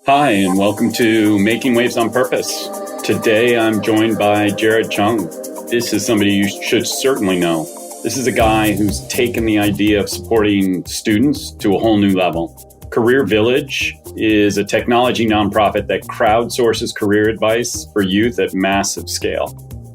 Hi, and welcome to Making Waves on Purpose. Today, I'm joined by Jared Chung. This is somebody you should certainly know. This is a guy who's taken the idea of supporting students to a whole new level. Career Village is a technology nonprofit that crowdsources career advice for youth at massive scale.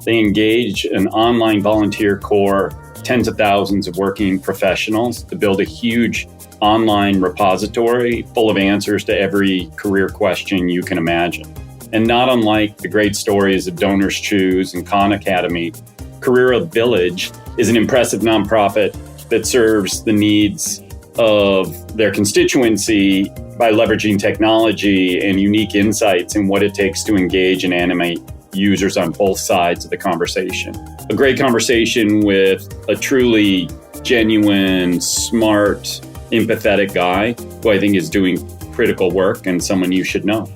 They engage an online volunteer core, tens of thousands of working professionals to build a huge online repository full of answers to every career question you can imagine. And not unlike the great stories of Donors Choose and Khan Academy, Career Village is an impressive nonprofit that serves the needs of their constituency by leveraging technology and unique insights in what it takes to engage and animate users on both sides of the conversation. A great conversation with a truly genuine, smart, empathetic guy who I think is doing critical work and someone you should know.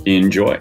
Enjoy.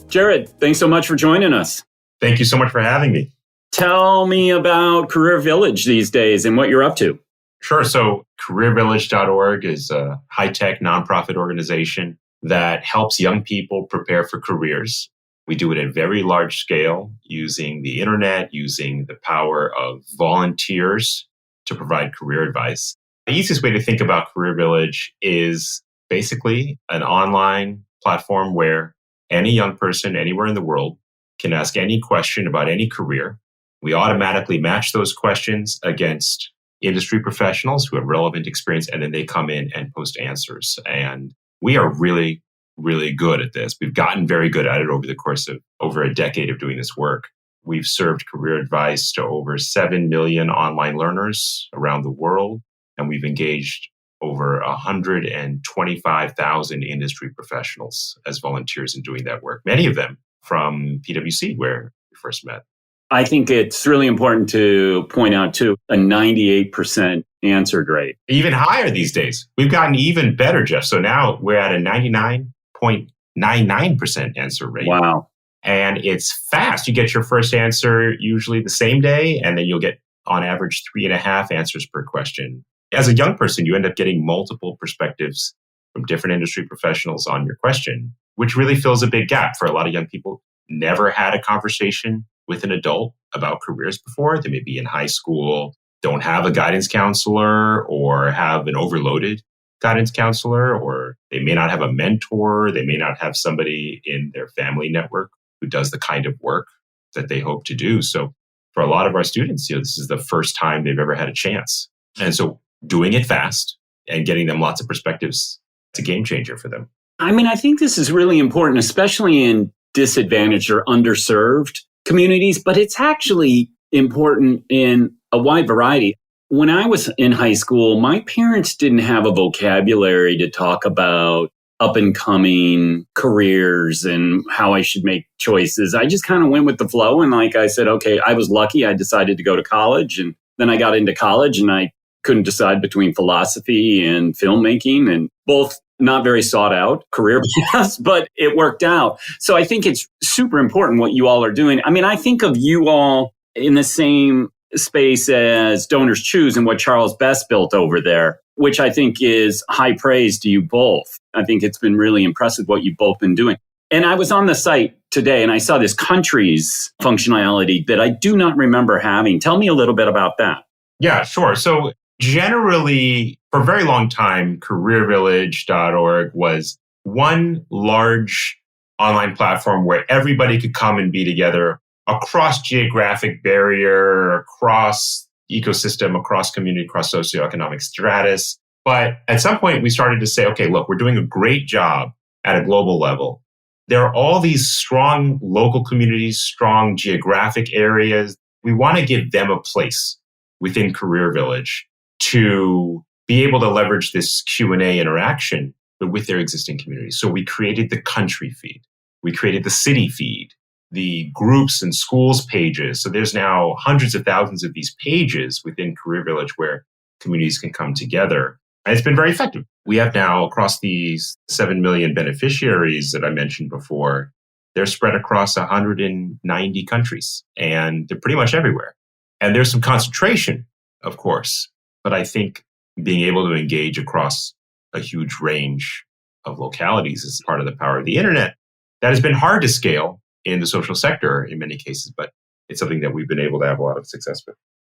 Jared, thanks so much for joining us. Thank you so much for having me. Tell me about Career Village these days and what you're up to. Sure. So careervillage.org is a high-tech nonprofit organization that helps young people prepare for careers. We do it at very large scale using the internet, using the power of volunteers to provide career advice. The easiest way to think about Career Village is basically an online platform where any young person anywhere in the world can ask any question about any career. We automatically match those questions against industry professionals who have relevant experience, and then they come in and post answers. And we are really, really good at this. We've gotten very good at it over the course of over a decade of doing this work. We've served career advice to over 7 million online learners around the world. And we've engaged over 125,000 industry professionals as volunteers in doing that work, many of them from PwC, where we first met. I think it's really important to point out, too, a 98% answered rate. Even higher these days. We've gotten even better, Jeff. So now we're at a 99.99% answer rate. Wow. And it's fast. You get your first answer usually the same day, and then you'll get, on average, 3.5 answers per question. As a young person, you end up getting multiple perspectives from different industry professionals on your question, which really fills a big gap for a lot of young people. Never had a conversation with an adult about careers before. They may be in high school, don't have a guidance counselor, or have an overloaded guidance counselor, or they may not have a mentor. They may not have somebody in their family network who does the kind of work that they hope to do. So for a lot of our students, this is the first time they've ever had a chance. And so doing it fast and getting them lots of perspectives, it's a game changer for them. I mean, I think this is really important, especially in disadvantaged or underserved communities, but it's actually important in a wide variety. When I was in high school, my parents didn't have a vocabulary to talk about up and coming careers and how I should make choices. I just kind of went with the flow. And like I said, okay, I was lucky. I decided to go to college, and then I got into college and I couldn't decide between philosophy and filmmaking, and both not very sought out career paths, but it worked out. So I think it's super important what you all are doing. I mean, I think of you all in the same space as Donors Choose and what Charles Best built over there, which I think is high praise to you both. I think it's been really impressive what you've both been doing. And I was on the site today and I saw this countries functionality that I do not remember having. Tell me a little bit about that. Yeah, sure. So generally, for a very long time, careervillage.org was one large online platform where everybody could come and be together across geographic barrier, across ecosystem, across community, across socioeconomic stratus. But at some point, we started to say, okay, look, we're doing a great job at a global level. There are all these strong local communities, strong geographic areas. We want to give them a place within Career Village to be able to leverage this Q&A interaction, but with their existing communities. So we created the country feed. We created the city feed, the groups and schools pages. So there's now hundreds of thousands of these pages within Career Village where communities can come together. And it's been very effective. We have now, across these 7 million beneficiaries that I mentioned before, they're spread across 190 countries, and they're pretty much everywhere. And there's some concentration, of course, but I think being able to engage across a huge range of localities is part of the power of the internet. That has been hard to scale in the social sector in many cases, but it's something that we've been able to have a lot of success with.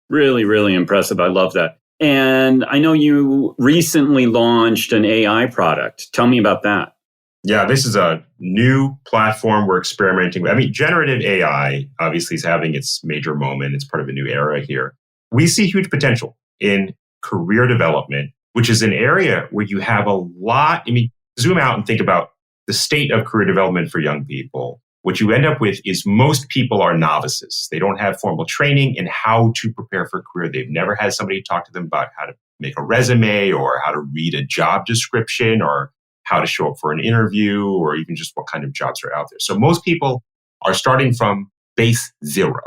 Really, really impressive. I love that. And I know you recently launched an AI product. Tell me about that. Yeah, this is a new platform we're experimenting with. I mean, generative AI obviously is having its major moment. It's part of a new era here. We see huge potential in career development, which is an area where you have a lot. I mean, zoom out and think about the state of career development for young people. What you end up with is most people are novices. They don't have formal training in how to prepare for a career. They've never had somebody talk to them about how to make a resume or how to read a job description or how to show up for an interview or even just what kind of jobs are out there. So most people are starting from base zero.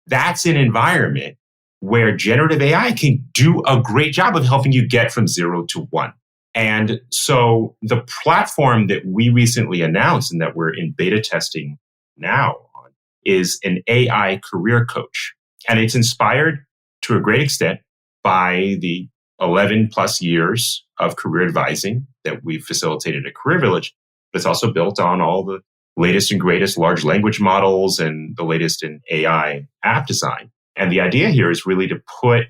That's an environment where generative AI can do a great job of helping you get from 0 to 1. And so the platform that we recently announced and that we're in beta testing now on is an AI career coach. And it's inspired to a great extent by the 11 plus years of career advising that we've facilitated at Career Village. But it's also built on all the latest and greatest large language models and the latest in AI app design. And the idea here is really to put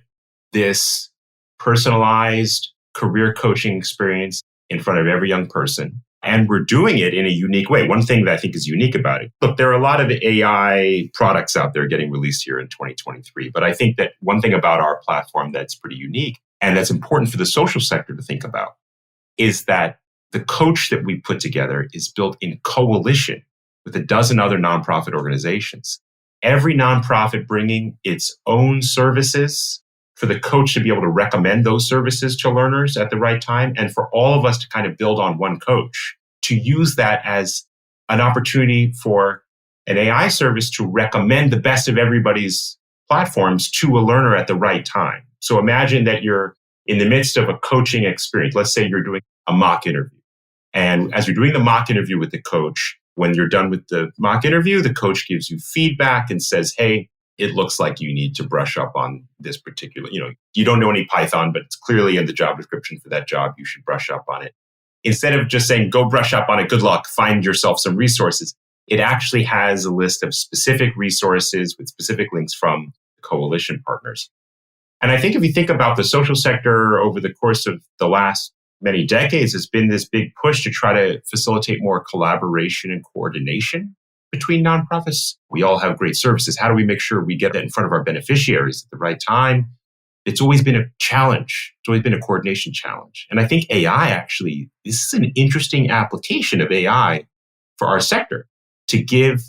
this personalized career coaching experience in front of every young person. And we're doing it in a unique way. One thing that I think is unique about it, look, there are a lot of AI products out there getting released here in 2023. But I think that one thing about our platform that's pretty unique and that's important for the social sector to think about is that the coach that we put together is built in coalition with a dozen other nonprofit organizations. Every nonprofit bringing its own services for the coach to be able to recommend those services to learners at the right time, and for all of us to kind of build on one coach, to use that as an opportunity for an AI service to recommend the best of everybody's platforms to a learner at the right time. So imagine that you're in the midst of a coaching experience. Let's say you're doing a mock interview. And as you're doing the mock interview with the coach, when you're done with the mock interview, the coach gives you feedback and says, hey, it looks like you need to brush up on this particular, you don't know any Python, but it's clearly in the job description for that job. You should brush up on it. Instead of just saying, go brush up on it, good luck, find yourself some resources, it actually has a list of specific resources with specific links from coalition partners. And I think if you think about the social sector over the course of the last many decades, has been this big push to try to facilitate more collaboration and coordination between nonprofits. We all have great services. How do we make sure we get that in front of our beneficiaries at the right time? It's always been a challenge. It's always been a coordination challenge. And I think AI actually, this is an interesting application of AI for our sector to give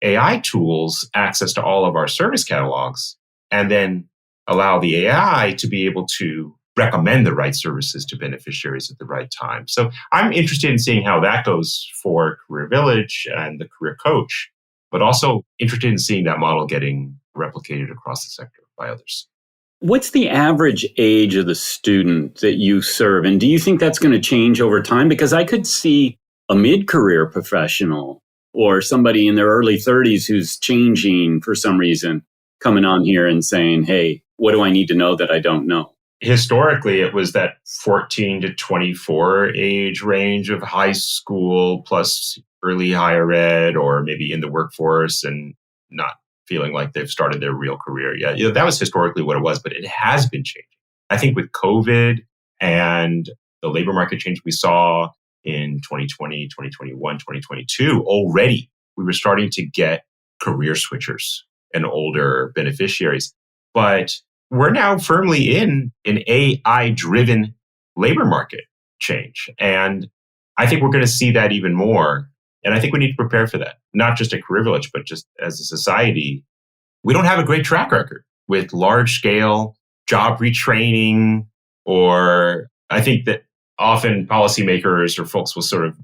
AI tools access to all of our service catalogs and then allow the AI to be able to recommend the right services to beneficiaries at the right time. So I'm interested in seeing how that goes for Career Village and the Career Coach, but also interested in seeing that model getting replicated across the sector by others. What's the average age of the student that you serve? And do you think that's going to change over time? Because I could see a mid-career professional or somebody in their early 30s who's changing for some reason coming on here and saying, hey, what do I need to know that I don't know? Historically, it was that 14 to 24 age range of high school plus early higher ed, or maybe in the workforce and not feeling like they've started their real career yet. That was historically what it was, but it has been changing. I think with COVID and the labor market change we saw in 2020, 2021, 2022, already we were starting to get career switchers and older beneficiaries. But we're now firmly in an AI-driven labor market change. And I think we're going to see that even more. And I think we need to prepare for that, not just at Career Village, but just as a society. We don't have a great track record with large-scale job retraining, or I think that often policymakers or folks will sort of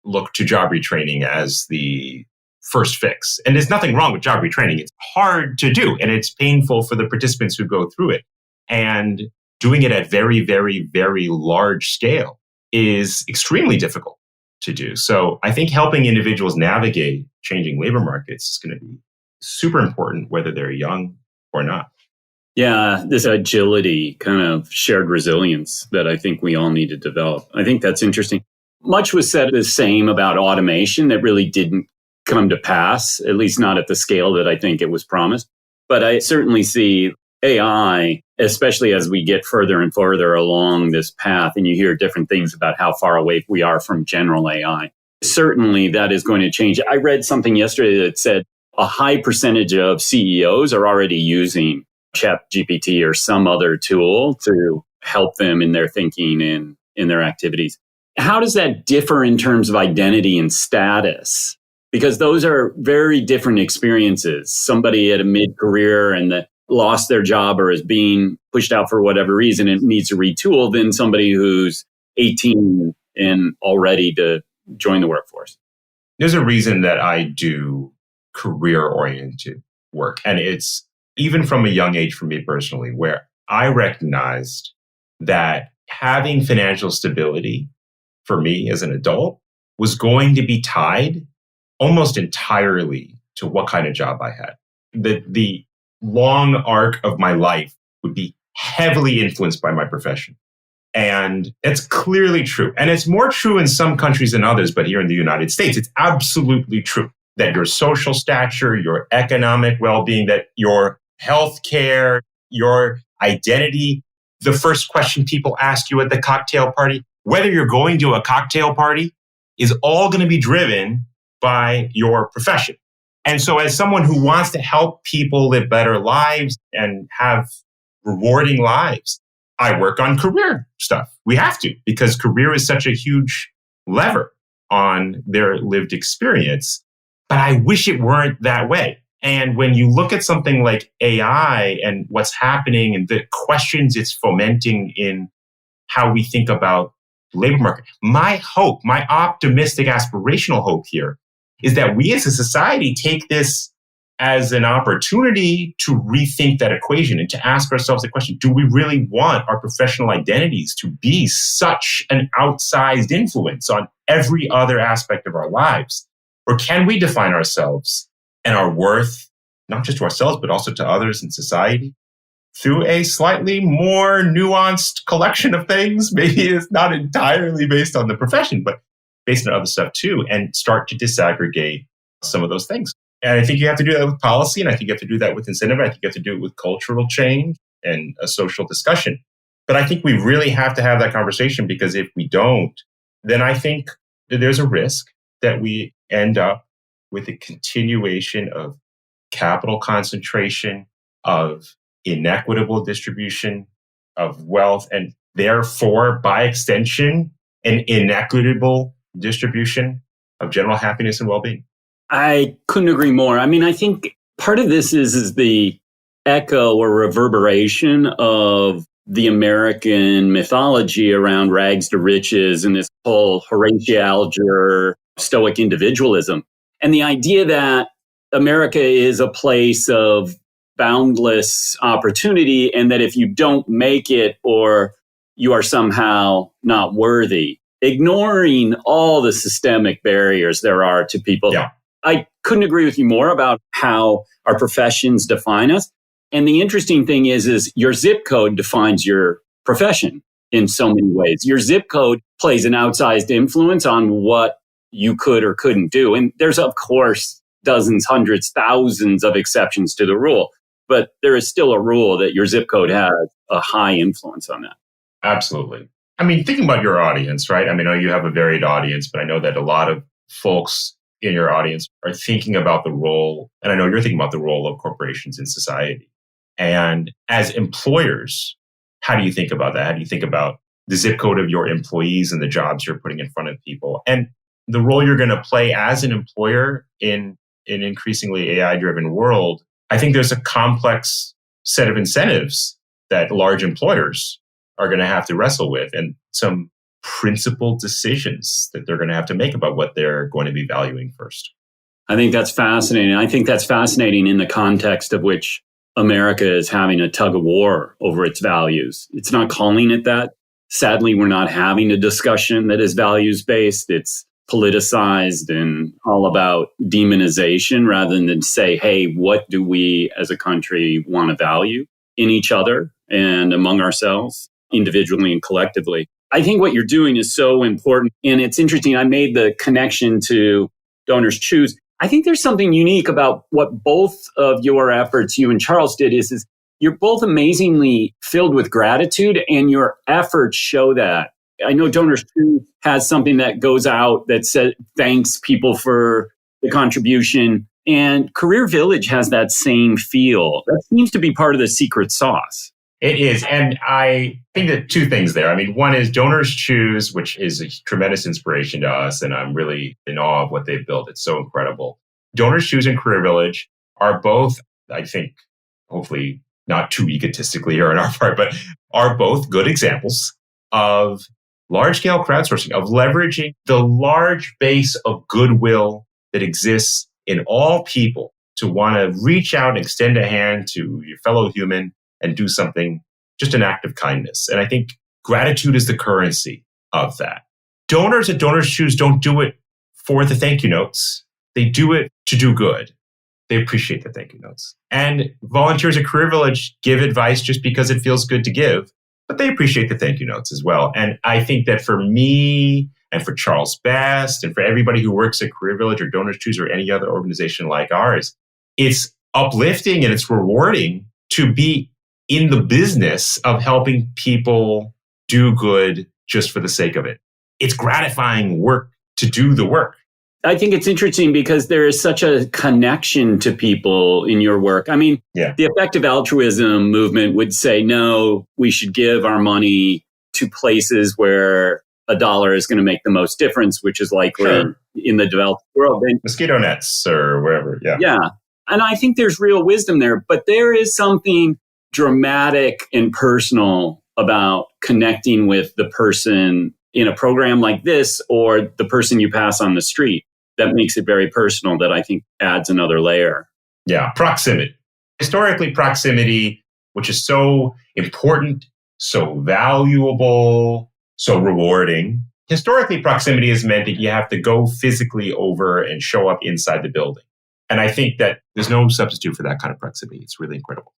look to job retraining as the first fix. And there's nothing wrong with job retraining. It's hard to do, and it's painful for the participants who go through it. And doing it at very, very, very large scale is extremely difficult to do. So I think helping individuals navigate changing labor markets is going to be super important, whether they're young or not. Yeah, this agility, kind of shared resilience that I think we all need to develop. I think that's interesting. much was said the same about automation that really didn't come to pass, at least not at the scale that I think it was promised. But I certainly see AI, especially as we get further and further along this path, and you hear different things about how far away we are from general AI. Certainly that is going to change. I read something yesterday that said a high percentage of CEOs are already using ChatGPT or some other tool to help them in their thinking and in their activities. How does that differ in terms of identity and status? Because those are very different experiences. Somebody at a mid-career and that lost their job or is being pushed out for whatever reason and needs to retool than somebody who's 18 and all ready to join the workforce. There's a reason that I do career-oriented work. And it's even from a young age for me personally, where I recognized that having financial stability for me as an adult was going to be tied almost entirely to what kind of job I had. The long arc of my life would be heavily influenced by my profession. And it's clearly true. And it's more true in some countries than others, but here in the United States, it's absolutely true that your social stature, your economic well-being, that your healthcare, your identity, the first question people ask you at the cocktail party, whether you're going to a cocktail party, is all going to be driven by your profession. And so as someone who wants to help people live better lives and have rewarding lives, I work on career stuff. We have to, because career is such a huge lever on their lived experience. But I wish it weren't that way. And when you look at something like AI and what's happening and the questions it's fomenting in how we think about the labor market, my hope, my optimistic aspirational hope here is that we as a society take this as an opportunity to rethink that equation and to ask ourselves the question, do we really want our professional identities to be such an outsized influence on every other aspect of our lives? Or can we define ourselves and our worth, not just to ourselves, but also to others in society, through a slightly more nuanced collection of things? Maybe it's not entirely based on the profession, but based on other stuff too, and start to disaggregate some of those things. And I think you have to do that with policy, and I think you have to do that with incentive. I think you have to do it with cultural change and a social discussion. But I think we really have to have that conversation, because if we don't, then I think that there's a risk that we end up with a continuation of capital concentration, of inequitable distribution of wealth, and therefore, by extension, an inequitable distribution of general happiness and well-being. I couldn't agree more. I mean, I think part of this is the echo or reverberation of the American mythology around rags to riches and this whole Horatio Alger stoic individualism. And the idea that America is a place of boundless opportunity, and that if you don't make it or you are somehow not worthy, ignoring all the systemic barriers there are to people. Yeah. I couldn't agree with you more about how our professions define us. And the interesting thing is your zip code defines your profession in so many ways. Your zip code plays an outsized influence on what you could or couldn't do. And there's, of course, dozens, hundreds, thousands of exceptions to the rule. But there is still a rule that your zip code has a high influence on that. Absolutely. I mean, thinking about your audience, right? I mean, I know you have a varied audience, but I know that a lot of folks in your audience are thinking about the role, and I know you're thinking about the role of corporations in society. And as employers, how do you think about that? How do you think about the zip code of your employees and the jobs you're putting in front of people, and the role you're going to play as an employer in an increasingly AI-driven world? I think there's a complex set of incentives that large employers are going to have to wrestle with, and some principled decisions that they're going to have to make about what they're going to be valuing first. I think that's fascinating. I think that's fascinating in the context of which America is having a tug of war over its values. It's not calling it that. Sadly, we're not having a discussion that is values-based. It's politicized and all about demonization rather than say, hey, what do we as a country want to value in each other and among ourselves, individually and collectively? I think what you're doing is so important. And it's interesting. I made the connection to Donors Choose. I think there's something unique about what both of your efforts, you and Charles did, is you're both amazingly filled with gratitude, and your efforts show that. I know Donors Choose has something that goes out that says thanks people for the contribution. And Career Village has that same feel. That seems to be part of the secret sauce. It is. And I think that two things there. I mean, one is Donors Choose, which is a tremendous inspiration to us. And I'm really in awe of what they've built. It's so incredible. Donors Choose and Career Village are both, I think, hopefully not too egotistically here on our part, but are both good examples of large-scale crowdsourcing, of leveraging the large base of goodwill that exists in all people to want to reach out and extend a hand to your fellow human and do something, just an act of kindness. And I think gratitude is the currency of that. Donors at Donors Choose don't do it for the thank you notes. They do it to do good. They appreciate the thank you notes. And volunteers at Career Village give advice just because it feels good to give, but they appreciate the thank you notes as well. And I think that for me and for Charles Best and for everybody who works at Career Village or Donors Choose or any other organization like ours, it's uplifting and it's rewarding to be in the business of helping people do good just for the sake of it. It's gratifying work to do the work. I think it's interesting because there is such a connection to people in your work. I mean, The effective altruism movement would say, no, we should give our money to places where $1 is going to make the most difference, which is likely in the developed world. And, mosquito nets or wherever. Yeah. And I think there's real wisdom there, but there is something dramatic and personal about connecting with the person in a program like this or the person you pass on the street. That makes it very personal, that I think adds another layer. Yeah, proximity. Historically, proximity, which is so important, so valuable, so rewarding. Historically, proximity has meant that you have to go physically over and show up inside the building. And I think that there's no substitute for that kind of proximity. It's really incredible.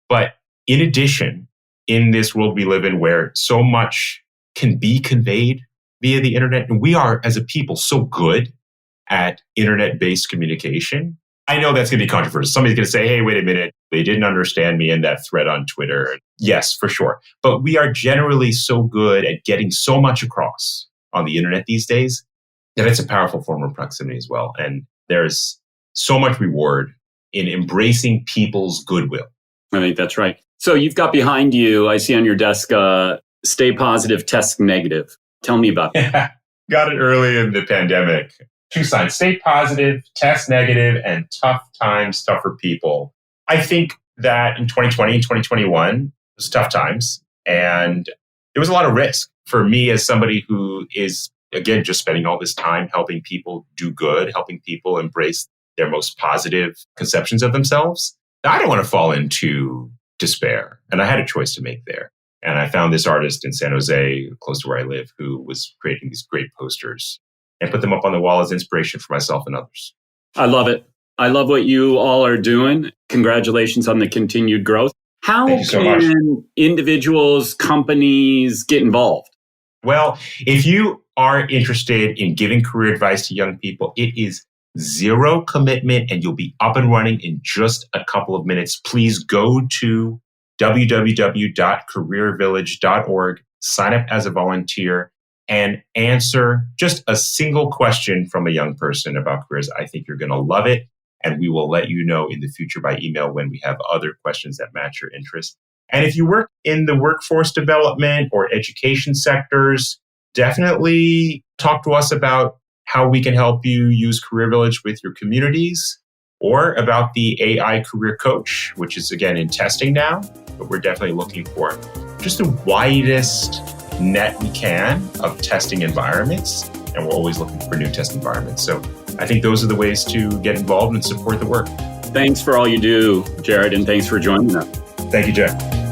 But in addition, in this world we live in where so much can be conveyed via the internet, and we are, as a people, so good at internet-based communication. I know that's going to be controversial. Somebody's going to say, hey, wait a minute, they didn't understand me in that thread on Twitter. Yes, for sure. But we are generally so good at getting so much across on the internet these days that it's a powerful form of proximity as well. And there's so much reward in embracing people's goodwill. I think that's right. So you've got behind you, I see on your desk, stay positive, test negative. Tell me about that. Got it early in the pandemic. 2 signs: stay positive, test negative, and tough times, tougher people. I think that in 2020 and 2021, it was tough times. And there was a lot of risk for me as somebody who is, again, just spending all this time helping people do good, helping people embrace their most positive conceptions of themselves. I didn't want to fall into despair. And I had a choice to make there. And I found this artist in San Jose, close to where I live, who was creating these great posters and put them up on the wall as inspiration for myself and others. I love it. I love what you all are doing. Congratulations on the continued growth. How can individuals, companies get involved? Well, if you are interested in giving career advice to young people, it is zero commitment and you'll be up and running in just a couple of minutes. Please go to www.careervillage.org, sign up as a volunteer, and answer just a single question from a young person about careers. I think you're going to love it. And we will let you know in the future by email when we have other questions that match your interest. And if you work in the workforce development or education sectors, definitely talk to us about how we can help you use Career Village with your communities, or about the AI Career Coach, which is, again, in testing now. But we're definitely looking for just the widest net we can of testing environments. And we're always looking for new test environments. So I think those are the ways to get involved and support the work. Thanks for all you do, Jared, and thanks for joining us. Thank you, Jack.